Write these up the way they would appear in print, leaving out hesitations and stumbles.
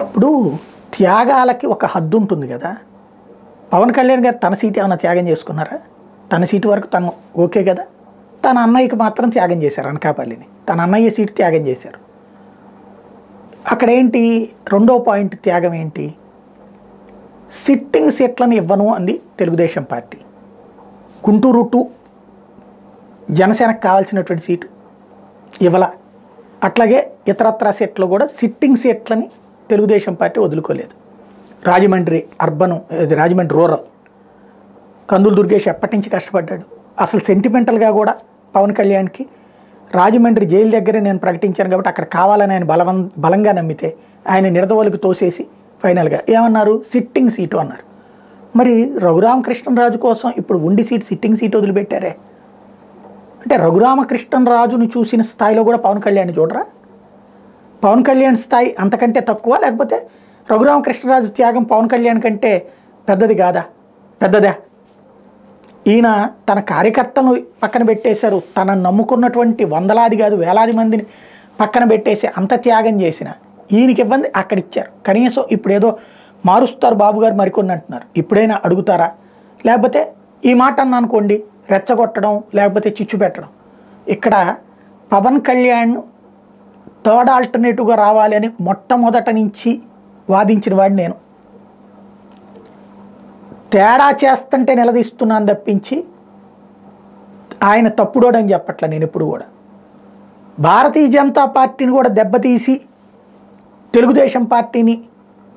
ఇప్పుడు త్యాగాలకి ఒక హద్దు ఉంటుంది కదా. పవన్ కళ్యాణ్ గారు తన సీటు ఏమైనా త్యాగం చేసుకున్నారా? తన సీటు వరకు తను ఓకే కదా. తన అన్నయ్యకి మాత్రం త్యాగం చేశారు, అనకాపల్లిని. తన అన్నయ్య సీటు త్యాగం చేశారు. అక్కడ ఏంటి రెండో పాయింట్ త్యాగం ఏంటి? సిట్టింగ్ సీట్లను ఇవ్వను అంది తెలుగుదేశం పార్టీ. గుంటూరు టు జనసేనకు కావాల్సినటువంటి సీటు ఇవ్వాల. అట్లాగే ఇతరత్ర సీట్లు కూడా సిట్టింగ్ సీట్లని తెలుగుదేశం పార్టీ వదులుకోలేదు. రాజమండ్రి అర్బను, రాజమండ్రి రూరల్, కందులు దుర్గేష్ ఎప్పటి నుంచి కష్టపడ్డాడు. అసలు సెంటిమెంటల్గా కూడా పవన్ కళ్యాణ్కి రాజమండ్రి జైలు దగ్గరే నేను ప్రకటించాను కాబట్టి అక్కడ కావాలని ఆయన బలంగా నమ్మితే ఆయన నిడదవోలుకు తోసేసి ఫైనల్గా ఏమన్నారు? సిట్టింగ్ సీటు అన్నారు. మరి రఘురామకృష్ణరాజు కోసం ఇప్పుడు ఉండి సీట్ సిట్టింగ్ సీటు వదిలిపెట్టారే అంటే రఘురామకృష్ణరాజును చూసిన స్థాయిలో కూడా పవన్ కళ్యాణ్ చూడరా? పవన్ కళ్యాణ్ స్థాయి అంతకంటే తక్కువ, లేకపోతే రఘురామకృష్ణరాజు త్యాగం పవన్ కళ్యాణ్ కంటే పెద్దది కాదా? పెద్దదా? ఈయన తన కార్యకర్తలను పక్కన పెట్టేశారు. తనను నమ్ముకున్నటువంటి వందలాది కాదు వేలాది మందిని పక్కన పెట్టేసి అంత త్యాగం చేసిన ఈయనకి ఇబ్బంది అక్కడ ఇచ్చారు. కనీసం ఇప్పుడు ఏదో మారుస్తారు బాబు గారు మరికొన్ని అంటున్నారు. ఇప్పుడైనా అడుగుతారా? లేకపోతే ఈ మాట అన్న అనుకోండి రెచ్చగొట్టడం, లేకపోతే చిచ్చు పెట్టడం. ఇక్కడ పవన్ కళ్యాణ్ థర్డ్ ఆల్టర్నేటివ్గా రావాలి అని మొట్టమొదట నుంచి వాదించిన వాడిని నేను. తేడా చేస్తుంటే నిలదీస్తున్నాను తప్పించి ఆయన తప్పుడోడని చెప్పట్లే నేను ఎప్పుడు కూడా. భారతీయ జనతా పార్టీని కూడా దెబ్బతీసి తెలుగుదేశం పార్టీని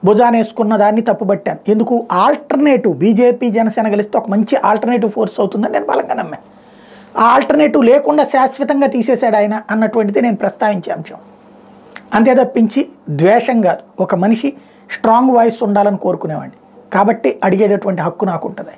భుజానేసుకున్న దాన్ని తప్పుబట్టాను. ఎందుకు? ఆల్టర్నేటివ్ బీజేపీ జనసేన కలిస్తే ఒక మంచి ఆల్టర్నేటివ్ ఫోర్స్ అవుతుందని నేను బలంగా నమ్మాను. ఆ ఆల్టర్నేటివ్ లేకుండా శాశ్వతంగా తీసేశాడు ఆయన అన్నటువంటిది నేను ప్రస్తావించే అంశం. అంతే తప్పించి ద్వేషం కాదు. ఒక మనిషి స్ట్రాంగ్ వాయిస్ ఉండాలని కోరుకునేవాడిని కాబట్టి అడిగేటటువంటి హక్కు నాకు ఉంటుంది.